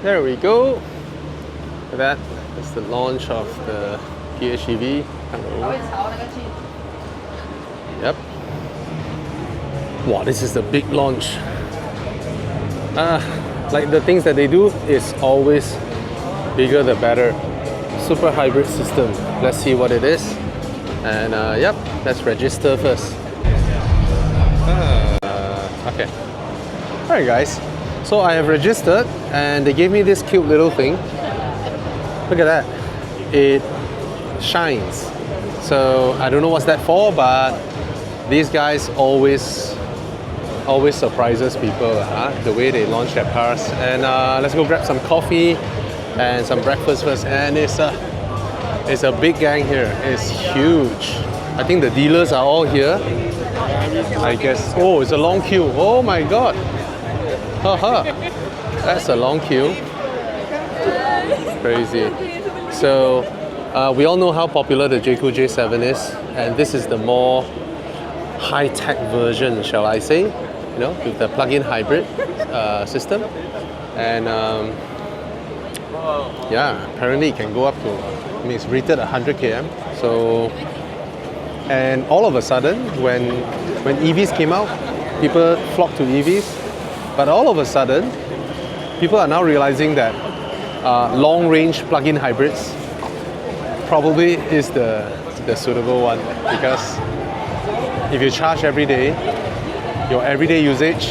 There we go. That is the launch of the PHEV. Hello. Yep. Wow, this is the big launch. Like the things that they do is always bigger the better. Super hybrid system. Let's see what it is. And yep, let's register first. Okay. Alright guys, so I have registered and they gave me this cute little thing. Look at that. It shines. So I don't know what's that for, but these guys always surprises people, the way they launch their cars. And let's go grab some coffee and some breakfast first. And it's a big gang here. It's huge. I think the dealers are all here. I guess. Oh, it's a long queue. Oh my god. Haha. That's a long queue. Crazy. So we all know how popular the Jaecoo J7 is, and this is the more high-tech version, shall I say, you know, with the plug-in hybrid system. And yeah, apparently it can go up to, I mean, it's rated 100 km. So, and all of a sudden, when EVs came out, people flocked to EVs. But all of a sudden, people are now realizing that long-range plug-in hybrids probably is the suitable one, because if you charge every day, your everyday usage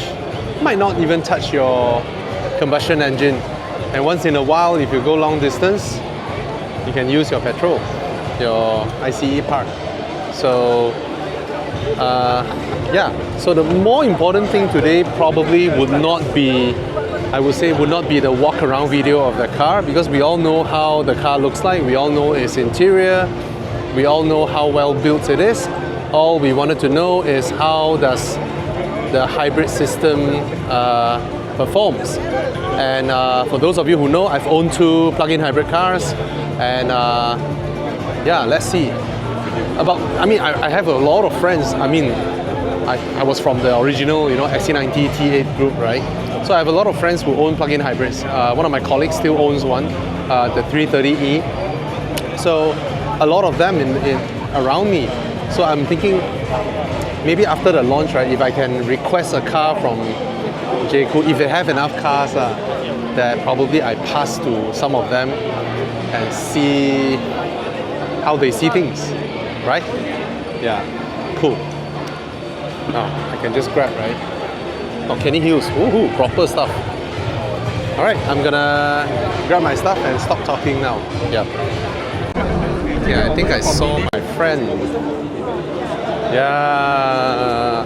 might not even touch your combustion engine. And once in a while, if you go long distance, you can use your petrol, your ICE part. So yeah, so the more important thing today probably would not be, I would say, would not be the walk around video of the car, because we all know how the car looks like, we all know its interior, we all know how well built it is. All we wanted to know is how does the hybrid system performs. And for those of you who know, I've owned 2 plug-in hybrid cars, and yeah, let's see. I have a lot of friends. I mean, I was from the original, you know, XC90 T8 group, right? So I have a lot of friends who own plug-in hybrids. One of my colleagues still owns one, the 330e. So a lot of them around me. So I'm thinking, maybe after the launch, right, if I can request a car from Jaecoo, if they have enough cars, that probably I pass to some of them and see how they see things, right? Yeah, cool. Now I can just grab, right? Oh, Kenny Hills, ooh, proper stuff. All right, I'm gonna grab my stuff and stop talking now. Yeah. Yeah, I think I saw my friend. Yeah,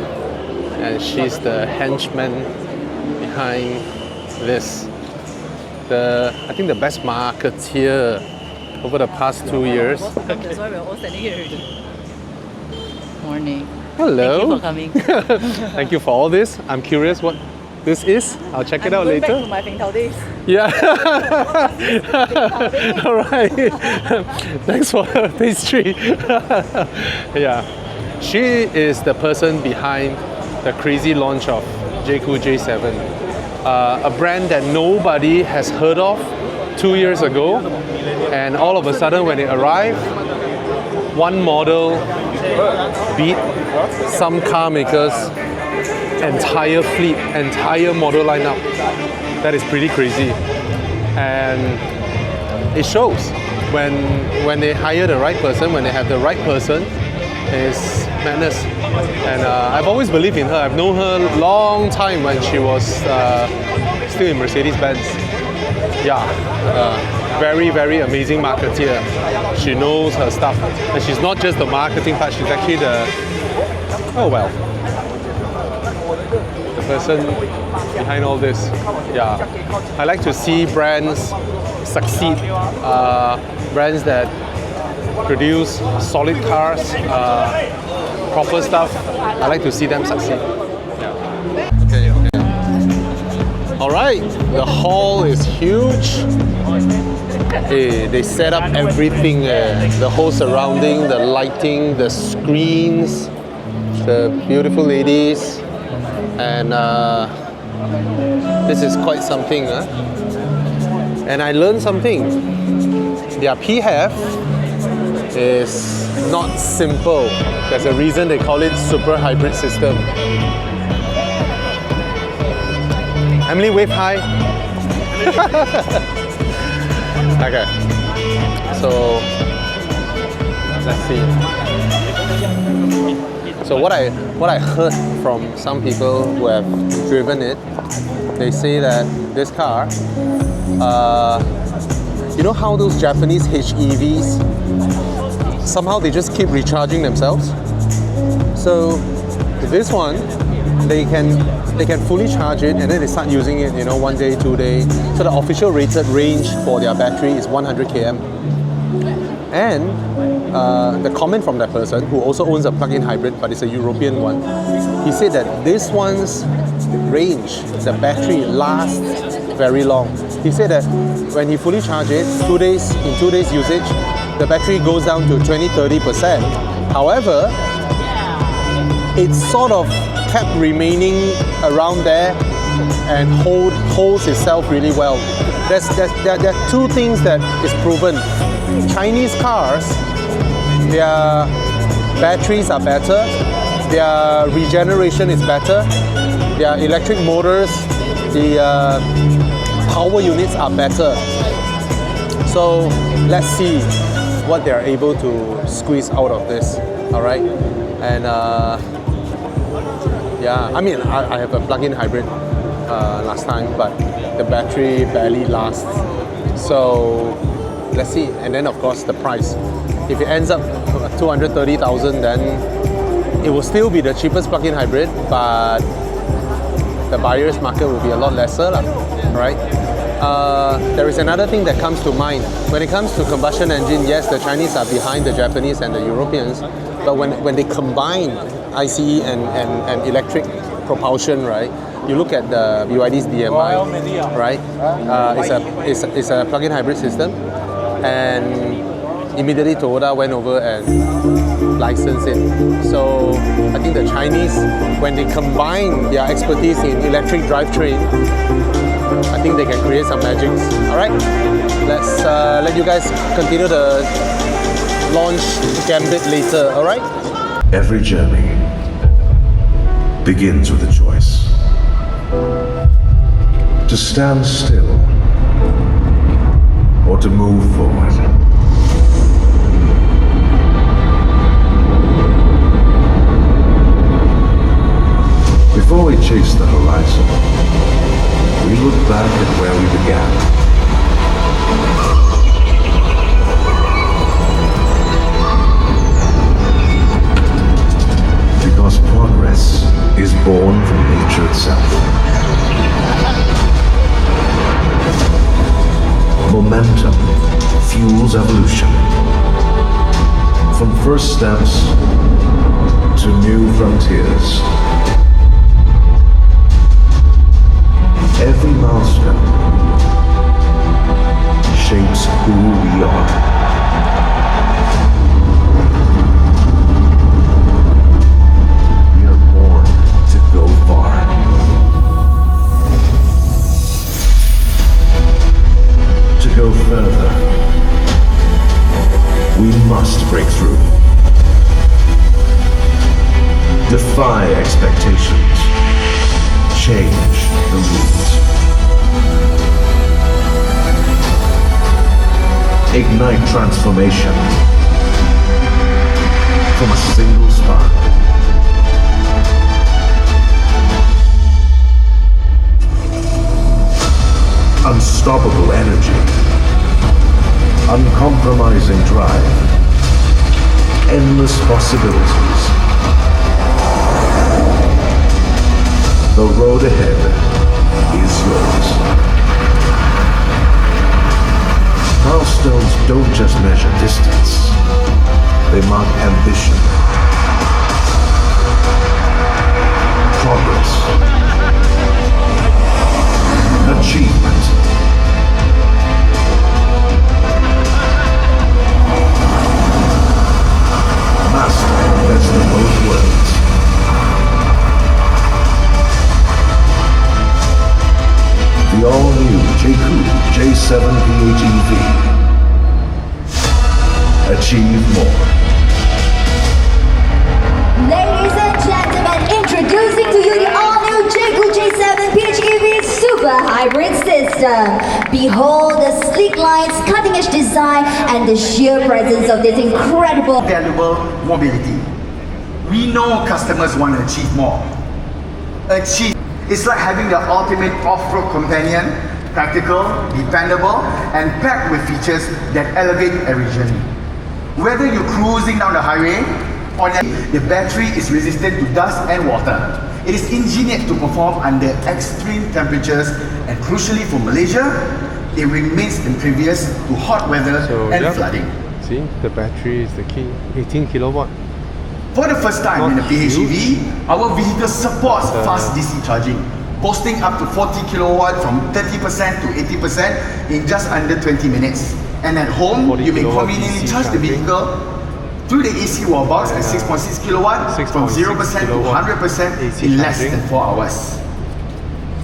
and she's the henchman behind this. I think the best marketeer over the past 2 years. That's why we're all standing here already. Morning. Hello. Thank you for coming. Thank you for all this. I'm curious what this is. I'll check it out later. Back to my Peng Tao days. Yeah. All right. Thanks for the pastry. Yeah. She is the person behind the crazy launch of Jaecoo J7, a brand that nobody has heard of 2 years ago, and all of a sudden when it arrived, one model beat some car makers' entire fleet, entire model lineup. That is pretty crazy, and it shows when they hire the right person, when they have the right person. It's madness. And I've always believed in her. I've known her a long time when she was still in Mercedes-Benz. Yeah, very, very amazing marketeer. She knows her stuff. And she's not just the marketing part, she's actually the person behind all this. Yeah, I like to see brands succeed, brands that produce solid cars, proper stuff. I like to see them succeed. Yeah. Okay. All right, the hall is huge. Hey, they set up everything, the whole surrounding, the lighting, the screens, the beautiful ladies, and this is quite something. And I learned something. Their PHEV is not simple. There's a reason they call it super hybrid system. Emily, wave hi. Okay. So let's see. So what I heard from some people who have driven it, they say that this car, you know how those Japanese HEVs, somehow they just keep recharging themselves? So this one, they can fully charge it and then they start using it, you know, 1 day, 2 days. So the official rated range for their battery is 100 km. And the comment from that person, who also owns a plug-in hybrid, but it's a European one, he said that this one's range, the battery lasts very long. He said that when he fully charged it, in 2 days usage, the battery goes down to 20-30%. However, it sort of kept remaining around there and holds itself really well. There are two things that is proven. Chinese cars, their batteries are better, their regeneration is better, their electric motors, the power units are better. So let's see what they're able to squeeze out of this. All right, and yeah, I mean, I have a plug-in hybrid last time, but the battery barely lasts. So let's see. And then of course the price. If it ends up 230,000, then it will still be the cheapest plug-in hybrid, but the buyer's market will be a lot lesser, right? There is another thing that comes to mind. When it comes to combustion engine, yes, the Chinese are behind the Japanese and the Europeans, but when they combine ICE and electric propulsion, right? You look at the BYD's DMI, right? It's a plug-in hybrid system, and immediately Toyota went over and licensed it. So I think the Chinese, when they combine their expertise in electric drivetrain, I think they can create some magics. All right, let's let you guys continue the launch gambit later. All right. Every journey begins with a choice. To stand still or to move forward. Before we chase the horizon, we look back at where we began. Because progress is born from nature itself. Momentum fuels evolution. From first steps to new frontiers. Every milestone shapes who we are. We are born to go far. To go further, we must break through. Defy expectations. Change the rules. Ignite transformation from a single spark. Unstoppable energy, uncompromising drive, endless possibilities. The road ahead is yours. Milestones don't just measure distance, they mark ambition, progress, achievement. Master the best of both worlds. The all-new Jaecoo J7 J7 PHEV. Achieve more. Ladies and gentlemen, introducing to you the all-new Jaecoo J7 PHEV Super Hybrid System. Behold the sleek lines, cutting-edge design, and the sheer presence of this incredible valuable mobility. We know customers want to achieve more. Achieve. It's like having the ultimate off-road companion, practical, dependable, and packed with features that elevate every journey. Whether you're cruising down the highway, the battery is resistant to dust and water. It is engineered to perform under extreme temperatures, and crucially for Malaysia, it remains impervious to hot weather and flooding. See, the battery is the key. 18 kilowatt. For the first time in the PHEV, our vehicle supports fast DC charging, boasting up to 40 kilowatt from 30% to 80% in just under 20 minutes. And at home, you may conveniently charge the vehicle through the AC wall box at 6.6 kilowatt from 0% to 100% in less than 4 hours.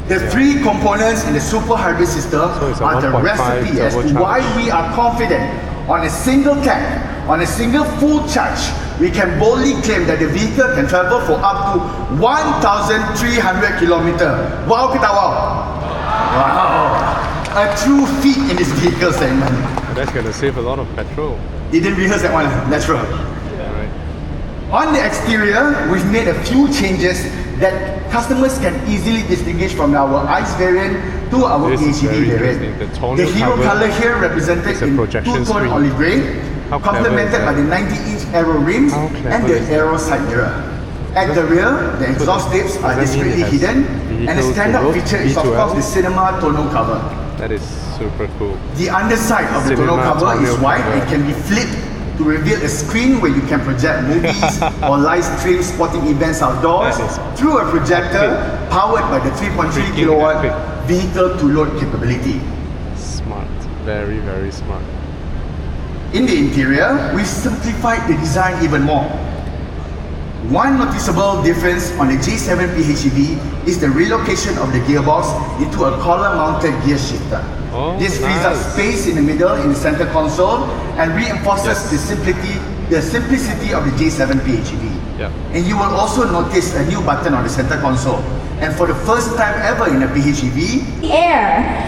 The three components in the Super Hybrid system are the recipe as to why we are confident on a single tank, on a single full charge, we can boldly claim that the vehicle can travel for up to 1,300 kilometers. Wow, kita wow! Wow! A true feat in this vehicle segment. That's gonna save a lot of petrol. You didn't rehearse that one, natural. Right. On the exterior, we've made a few changes that customers can easily distinguish from our ICE variant to our PHEV variant. The hero color here represented in two-tone olive grey, complemented by the 90-inch aero rims and the aero side mirror. At the rear, the exhaust tips are discreetly hidden, and a standout feature is of course the cinema tonneau cover. That is super cool. The underside of the tonneau cover is wide and can be flipped to reveal a screen where you can project movies or live stream sporting events outdoors through a projector powered by the 3.3 kilowatt vehicle to load capability. Smart. Very, very smart. In the interior, we've simplified the design even more. One noticeable difference on the J7 PHEV is the relocation of the gearbox into a collar-mounted gear shifter. This frees up space in the middle in the center console and reinforces the simplicity of the J7 PHEV. And you will also notice a new button on the center console. And for the first time ever in a PHEV, air.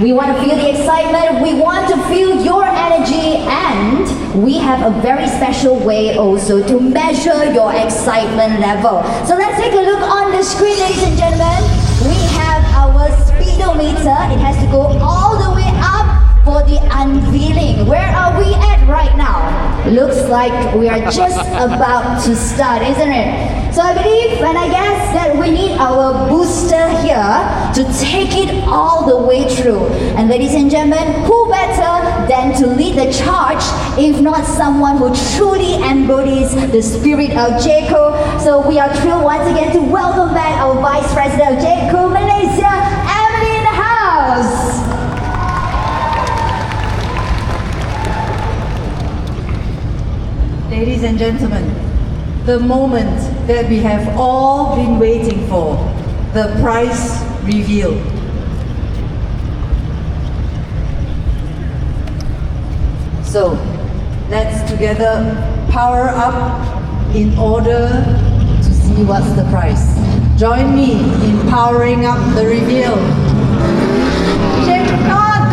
We want to feel the excitement, we want to feel your energy, and we have a very special way also to measure your excitement level. So let's take a look on the screen, ladies and gentlemen. We have our speedometer. It has to go all the way up for the unveiling. Where are we at right now? Looks like we are just about to start, isn't it? So I believe and I guess that we need our booster here to take it all the way through. And ladies and gentlemen, who better than to lead the charge if not someone who truly embodies the spirit of Jaecoo. So we are thrilled once again to welcome back our Vice President of Jaecoo Malaysia, Emily in the house. Ladies and gentlemen, the moment that we have all been waiting for, the price reveal. So, let's together power up in order to see what's the price. Join me in powering up the reveal. Shake it on!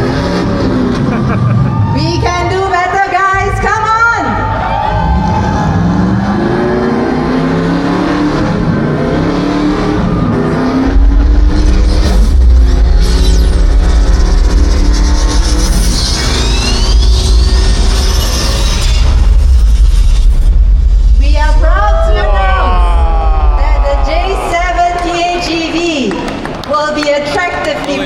We can do better, guys! Come on!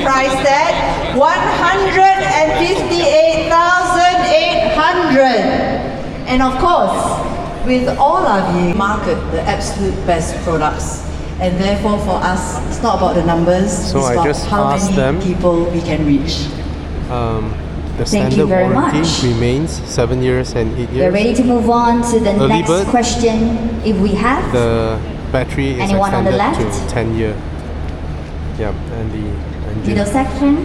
Priced at 158,800, and of course, with all our market the absolute best products, and therefore for us, it's not about the numbers. So it's I about just how asked many them, people we can reach. The standard warranty remains 7 years and 8 years. We're ready to move on to the next question. If we have the battery is anyone on the extended left? to 10 year. Yeah, and the engine. Middle section,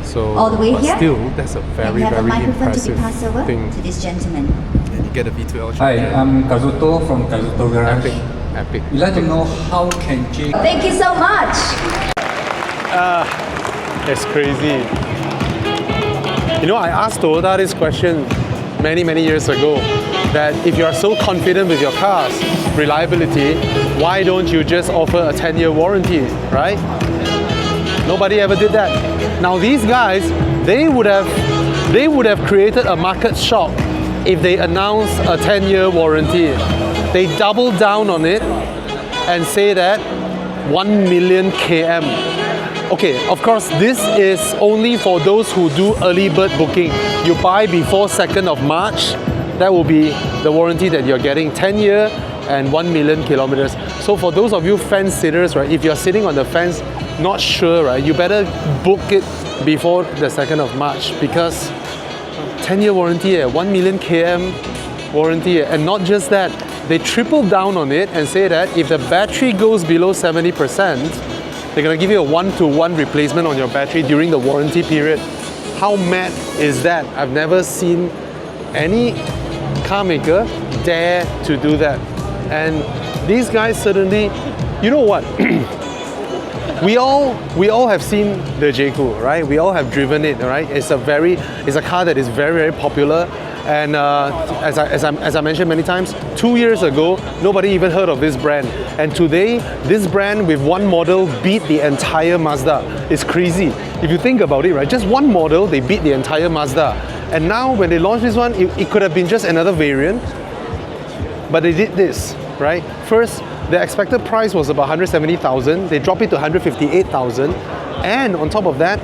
So, All the way but here. still, that's a And very, we have a very microphone to be impressive passed over thing. to this gentleman. And you get a V12 Hi, charger. I'm Kazuto from Kazuto Garage. Epic, epic. We'd like to know how can Jaecoo Thank you so much. It's crazy. You know, I asked Toyota this question many, many years ago, that if you are so confident with your car's reliability, why don't you just offer a 10-year warranty, right? Nobody ever did that. Now these guys, they would have created a market shock if they announced a 10-year warranty. They double down on it and say that 1 million km. Okay, of course, this is only for those who do early bird booking. You buy before 2nd of March, that will be the warranty that you're getting, 10 year and 1 million kilometers. So for those of you fence sitters, right, if you're sitting on the fence, not sure, right, you better book it before the 2nd of March, because 10-year warranty, 1 million km warranty, and not just that, they triple down on it and say that if the battery goes below 70%, they're gonna give you a 1-to-1 replacement on your battery during the warranty period. How mad is that? I've never seen any car maker dare to do that. And these guys certainly, you know what? we all have seen the Jaecoo, right? We all have driven it, right? It's a car that is very, very popular. And as I mentioned many times, 2 years ago, nobody even heard of this brand. And today, this brand with one model beat the entire Mazda. It's crazy. If you think about it, right? Just one model, they beat the entire Mazda. And now when they launched this one, it could have been just another variant, but they did this, right? First, the expected price was about 170,000. They dropped it to 158,000. And on top of that,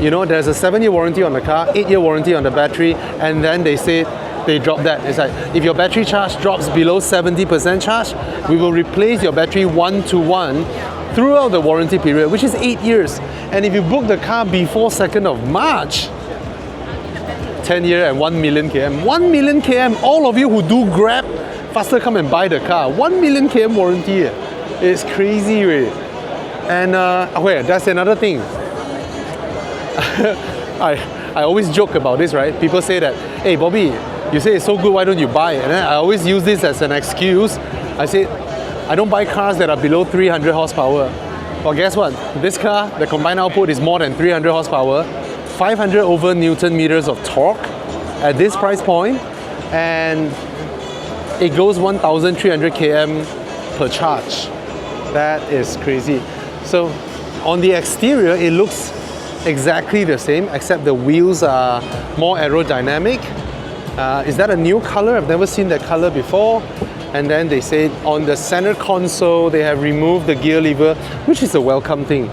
you know, there's a 7-year warranty on the car, 8-year warranty on the battery, and then they say they drop that. It's like, if your battery charge drops below 70% charge, we will replace your battery 1-to-1 throughout the warranty period, which is 8 years. And if you book the car before 2nd of March, 10-year and 1 million km. 1 million km, all of you who do Grab, faster come and buy the car. 1 million km warranty. It's crazy, really. And okay, that's another thing. I always joke about this, right? People say that, hey Bobby, you say it's so good, why don't you buy it? And then I always use this as an excuse. I say, I don't buy cars that are below 300 horsepower. Well, guess what? This car, the combined output is more than 300 horsepower, 500 over Newton meters of torque at this price point, and it goes 1,300 km per charge. That is crazy. So on the exterior, it looks exactly the same, except the wheels are more aerodynamic. Is that a new color? I've never seen that color before. And then they say on the center console, they have removed the gear lever, which is a welcome thing.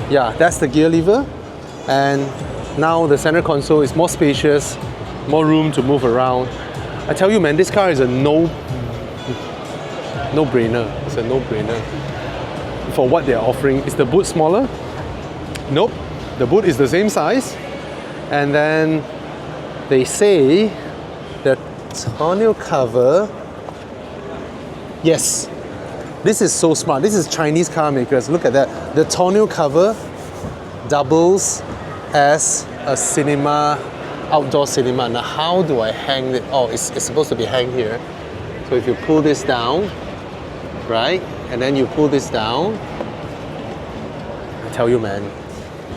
Yeah, that's the gear lever. And now the center console is more spacious, more room to move around. I tell you, man, this car is a no-brainer. It's a no-brainer for what they're offering. Is the boot smaller? Nope, the boot is the same size. And then they say the tonneau cover, yes, this is so smart. This is Chinese car makers. Look at that. The tonneau cover doubles as a cinema, outdoor cinema. Now, how do I hang it? Oh, it's supposed to be hanged here. So if you pull this down, right, and then you pull this down, I tell you, man,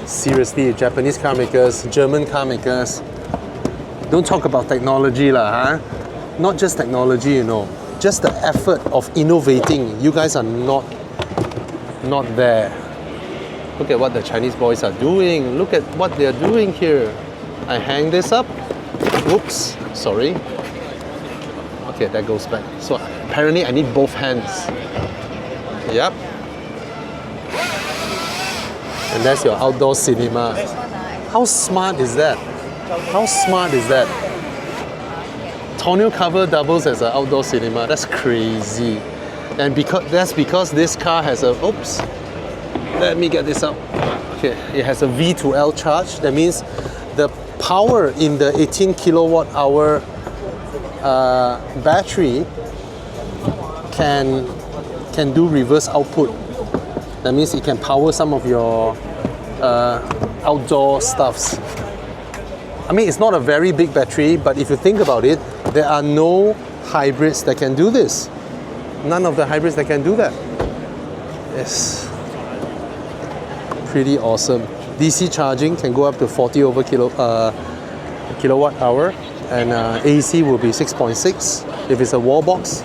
seriously, Japanese car makers, German car makers, don't talk about technology lah, huh? Not just technology, you know, just the effort of innovating. You guys are not there. Look at what the Chinese boys are doing. Look at what they're doing here. I hang this up. Oops, sorry. Okay, that goes back. So apparently I need both hands. Yep. And that's your outdoor cinema. How smart is that? How smart is that? Tonneau cover doubles as an outdoor cinema. That's crazy. And that's because this car has a, oops, let me get this out. Okay, it has a V2L charge. That means the power in the 18 kilowatt hour battery can do reverse output. That means it can power some of your outdoor stuffs. I mean, it's not a very big battery, but if you think about it, there are no hybrids that can do this. None of the hybrids that can do that. It's pretty awesome. DC charging can go up to 40 over kilowatt hour, and AC will be 6.6 if it's a wall box.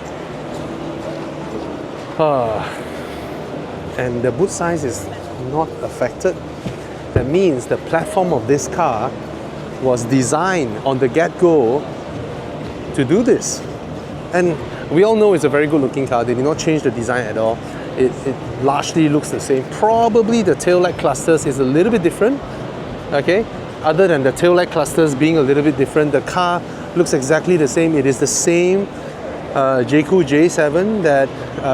And the boot size is not affected. That means the platform of this car was designed on the get-go to do this. And we all know it's a very good looking car. They did not change the design at all. It largely looks the same. Probably the tail light clusters is a little bit different. Okay, other than the tail light clusters being a little bit different, the car looks exactly the same. It is the same Jaecoo J7 that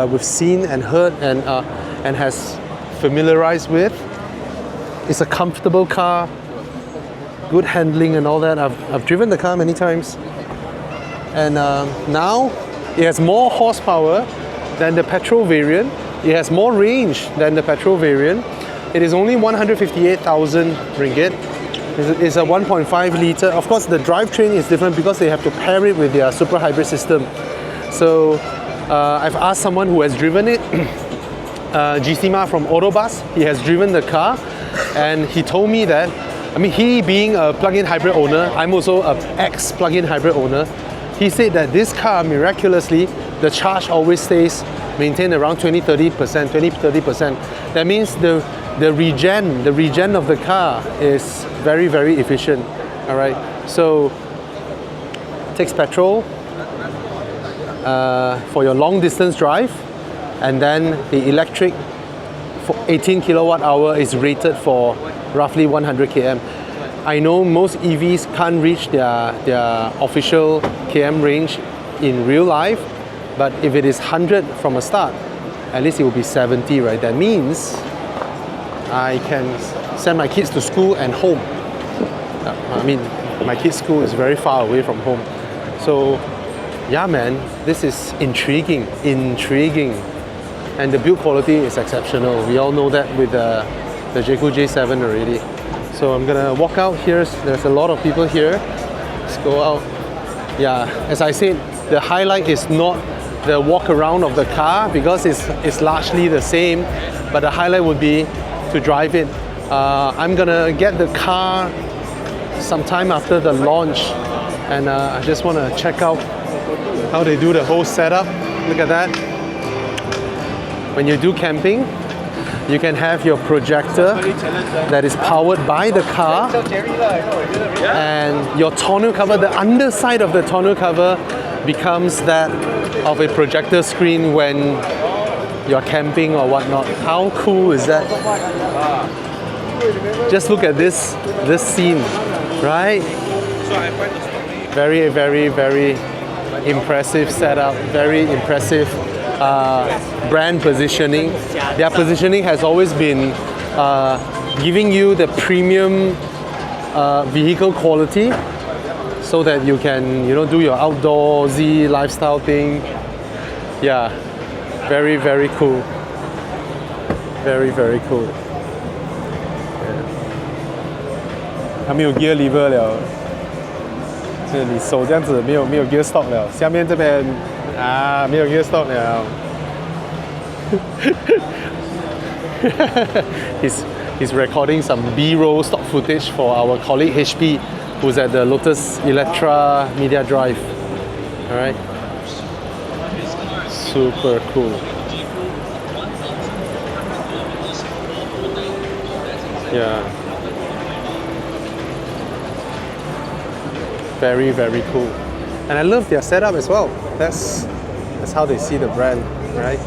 we've seen and heard and has familiarized with. It's a comfortable car, good handling and all that. I've driven the car many times, and now it has more horsepower than the petrol variant. It has more range than the petrol variant. It is only 158,000 ringgit. It's a 1.5 litre. Of course, the drivetrain is different because they have to pair it with their super hybrid system. So I've asked someone who has driven it, Gisima from Autobus. He has driven the car, and he told me that, I mean, he being a plug-in hybrid owner, I'm also an ex-plug-in hybrid owner. He said that this car, miraculously, the charge always stays maintained around 20-30%. That means the regen of the car is very, very efficient. All right, so takes petrol for your long distance drive, and then the electric for 18 kilowatt hour is rated for roughly 100 km. I know most EVs can't reach their official km range in real life, but if it is 100 from a start, at least it will be 70, right? That means I can send my kids to school and home. I mean, my kids' school is very far away from home. So, yeah, man, this is intriguing. And the build quality is exceptional. We all know that with the Jaecoo J7 already. So I'm gonna walk out here. There's a lot of people here. Let's go out. Yeah, as I said, the highlight is not the walk around of the car because it's largely the same, but the highlight would be to drive it. I'm gonna get the car sometime after the launch, and I just want to check out how they do the whole setup. Look at that. When you do camping, you can have your projector that is powered by the car, and your tonneau cover, the underside of the tonneau cover becomes that of a projector screen when you're camping or whatnot. How cool is that? Just look at this scene, right? Very, very, very impressive setup, very impressive brand positioning. Their positioning has always been giving you the premium vehicle quality so that you can, do your outdoorsy lifestyle thing. Yeah, very, very cool. Very, very cool. 它没有 gear lever 了，是你手这样子没有 gear stop 了。下面这边没有 gear stop 了。he's recording some B-roll stock footage for our colleague HP, who's at the Lotus Electra Media Drive. All right, super cool. Yeah. Very, very cool. And I love their setup as well. That's how they see the brand, right?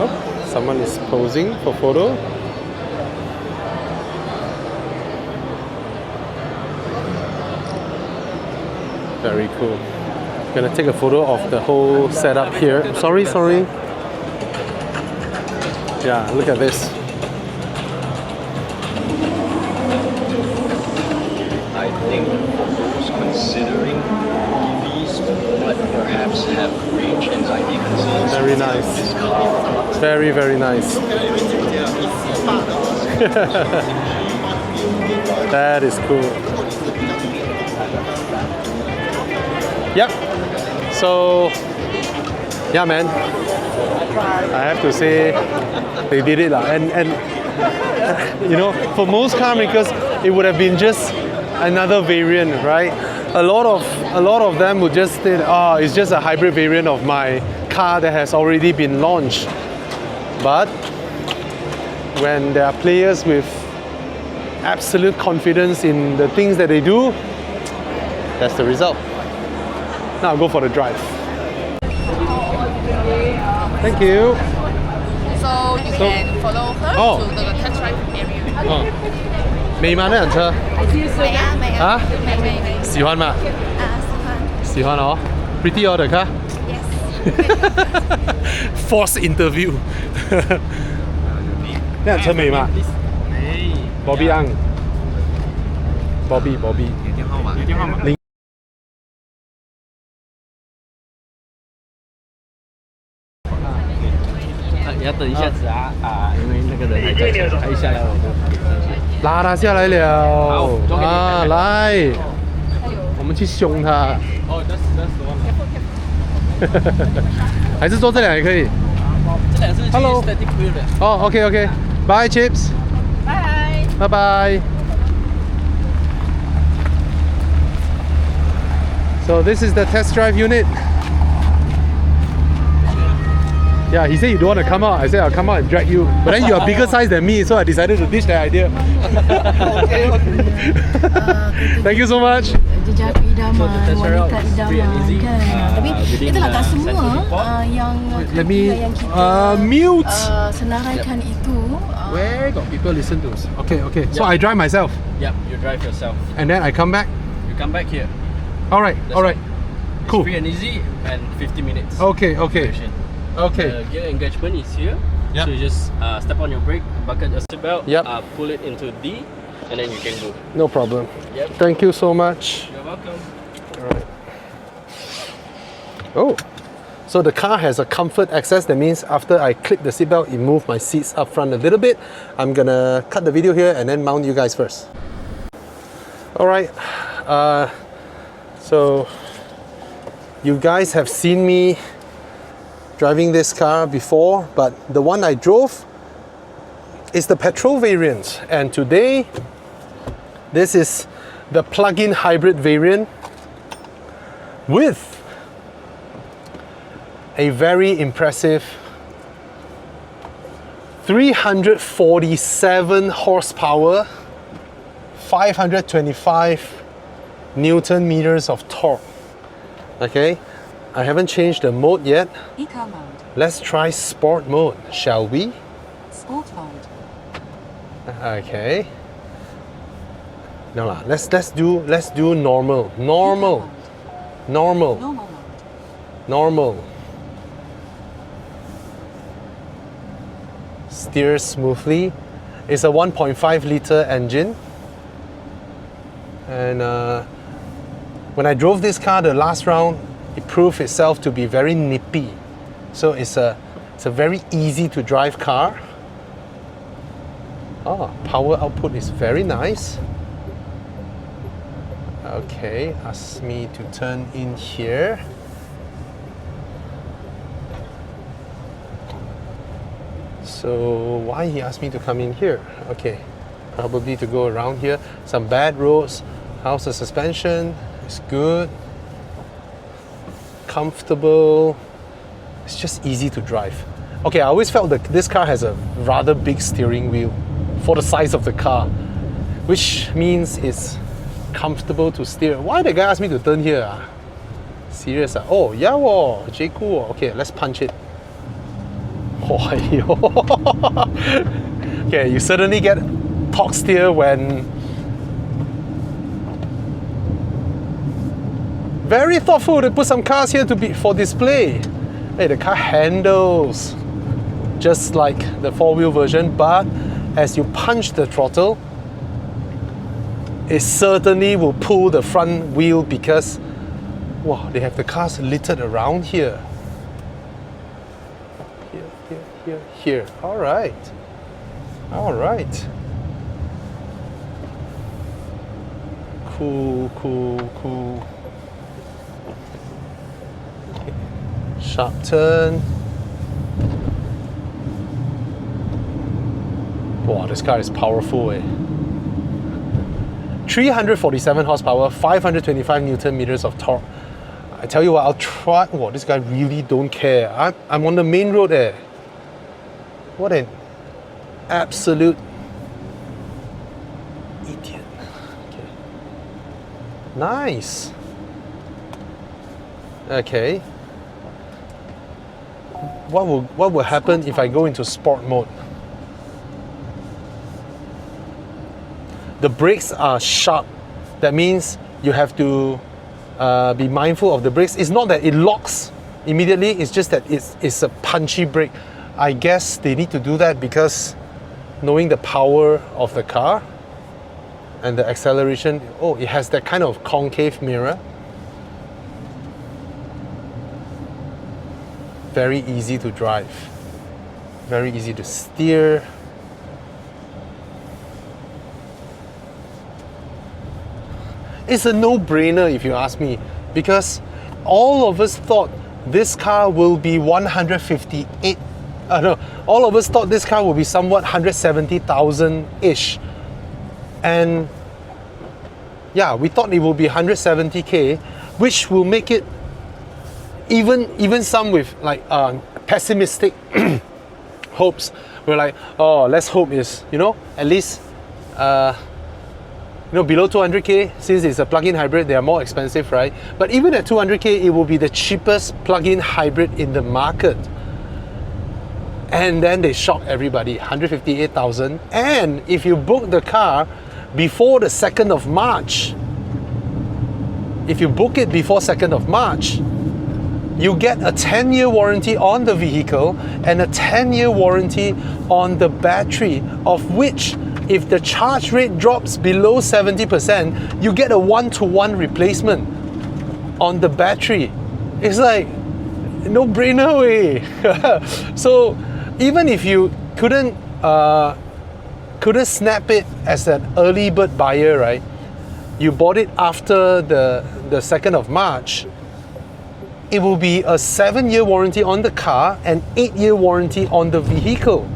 Oh, someone is posing for photo. Very cool. I'm gonna take a photo of the whole setup here. Sorry. Yeah, look at this. I think who's considering EVs but perhaps have range anxiety concerns. Very nice. Very, very nice. That is cool. Yep. So, yeah, man. I have to say, they did it, and you know, for most car makers, it would have been just another variant, right? A lot of them would just say, oh, it's just a hybrid variant of my car that has already been launched. But when there are players with absolute confidence in the things that they do, that's the result. Now I'll go for the drive. Thank you. So you can follow her to the test drive area. 哦，美吗那辆车？美啊美啊，啊？美。喜欢吗？啊，喜欢哦。Pretty all the car? Yes. Forced interview. 那辆车美吗？美。Bobby Ang。Bobby。有电话吗？有电话吗？你要等一下子啊因为那个人还在车，他一下来我就上去。拉他下来了。好交给你啊，来，我们去凶他。哦，that's the one。还是坐这辆也可以。这两是 Hello static wheel 的。哦，OK，Bye Chips。拜拜。So this is the test drive unit. Yeah, he said you don't want to come out. I said I'll come out and drag you. But then you are bigger size than me, so I decided to ditch that idea. Okay. Thank you so much. Jejak idaman, wanita idaman kan. Tapi itulah tak semua yang Let me yang kita mute. Senaraikan itu. Where got people listen to us? Okay. So I drive myself, Yep, you drive yourself. and then I come back. You come back here. All right. It's Cool. free and easy and 50 minutes. Okay. Duration. Okay. Gear engagement is here. Yep. So you just step on your brake, buckle your seatbelt, Yep. pull it into D, and then you can go. No problem. Yep. Thank you so much. You're welcome. Alright. Oh, so the car has a comfort access. That means after I clip the seatbelt, it moves my seats up front a little bit. I'm gonna cut the video here and then mount you guys first. Alright, so you guys have seen me driving this car before, but the one I drove is the petrol variant, and today this is the plug-in hybrid variant with a very impressive 347 horsepower, 525 Newton meters of torque. Okay, I haven't changed the mode yet. Eco mode. Let's try sport mode, shall we? Sport mode. Okay. No lah. Let's do normal. Normal. Steers smoothly. It's a 1.5 liter engine. And when I drove this car the last round, it proved itself to be very nippy. So it's a very easy to drive car. Oh, power output is very nice. Okay, ask me to turn in here. So why he asked me to come in here? Okay, probably to go around here. Some bad roads. How's the suspension? It's good. Comfortable. It's just easy to drive. Okay, I always felt that this car has a rather big steering wheel for the size of the car, which means it's comfortable to steer. Why the guy asked me to turn here? Serious? Oh, yeah, Jaecoo. Okay, let's punch it. Okay, you certainly get torque steer when very thoughtful to put some cars here for display. Hey, the car handles just like the four-wheel version, but as you punch the throttle, it certainly will pull the front wheel because wow, they have the cars littered around here. here. All right. Cool. Okay. Sharp turn. Wow, this car is powerful, 347 horsepower, 525 Newton meters of torque. I tell you what, I'll try. Wow, this guy really don't care. I'm on the main road there. What an absolute idiot. Okay. Nice. Okay. What will happen if I go into sport mode? The brakes are sharp. That means you have to be mindful of the brakes. It's not that it locks immediately, it's just that it's a punchy brake. I guess they need to do that because knowing the power of the car and the acceleration, it has that kind of concave mirror. Very easy to drive, very easy to steer. It's a no-brainer if you ask me, because all of us thought this car will be 158. All of us thought this car will be somewhat 170,000-ish, and yeah, we thought it will be 170k, which will make it even some with like pessimistic hopes. We're like, oh, let's hope is at least. Below 200k, since it's a plug-in hybrid, they are more expensive, right? But even at 200k, it will be the cheapest plug-in hybrid in the market. And then they shock everybody, 158,000. And if you book the car before the 2nd of March, if you book it before 2nd of March, you get a 10-year warranty on the vehicle and a 10-year warranty on the battery, of which, if the charge rate drops below 70%, you get a 1-to-1 replacement on the battery. It's like no-brainer way. So even if you couldn't snap it as an early bird buyer, right? You bought it after the 2nd of March, it will be a 7-year warranty on the car and 8-year warranty on the vehicle.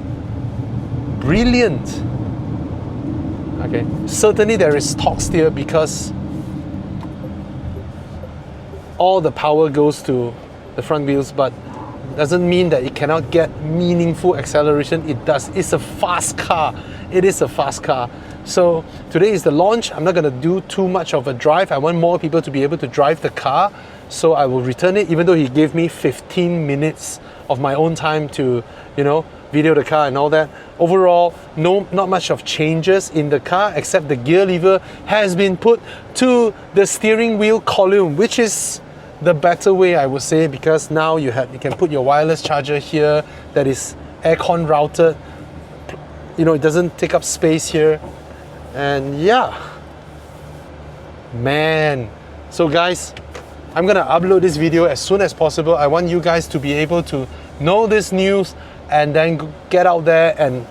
Brilliant. Okay, certainly there is torque steer because all the power goes to the front wheels, but doesn't mean that it cannot get meaningful acceleration. It does. It's a fast car. It is a fast car. So today is the launch. I'm not going to do too much of a drive. I want more people to be able to drive the car. So I will return it, even though he gave me 15 minutes of my own time to, video the car and all that. Overall, not much of changes in the car, except the gear lever has been put to the steering wheel column, which is the better way, I would say, because now you can put your wireless charger here that is aircon routed. It doesn't take up space here. And yeah, man. So guys, I'm gonna upload this video as soon as possible. I want you guys to be able to know this news and then get out there and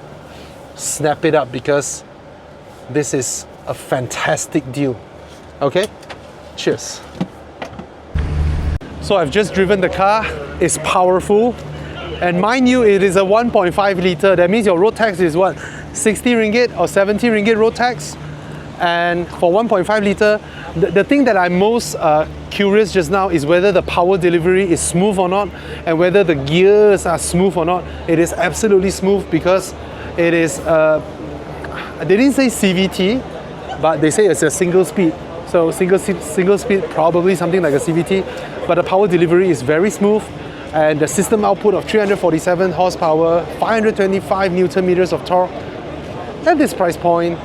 snap it up, because this is a fantastic deal. Okay? Cheers. So I've just driven the car. It's powerful. And mind you, it is a 1.5 litre. That means your road tax is what? 60 ringgit or 70 ringgit road tax. And for 1.5 litre, the thing that I'm most curious just now is whether the power delivery is smooth or not, and whether the gears are smooth or not. It is absolutely smooth because it is, they didn't say CVT, but they say it's a single speed. So single speed, probably something like a CVT, but the power delivery is very smooth. And the system output of 347 horsepower, 525 Newton meters of torque. At this price point,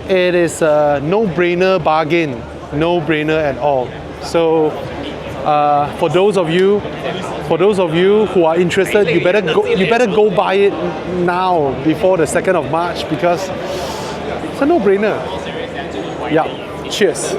it is a no-brainer bargain, no-brainer at all. So for those of you who are interested, you better go buy it now before the 2nd of March, because it's a no-brainer. Yeah, cheers.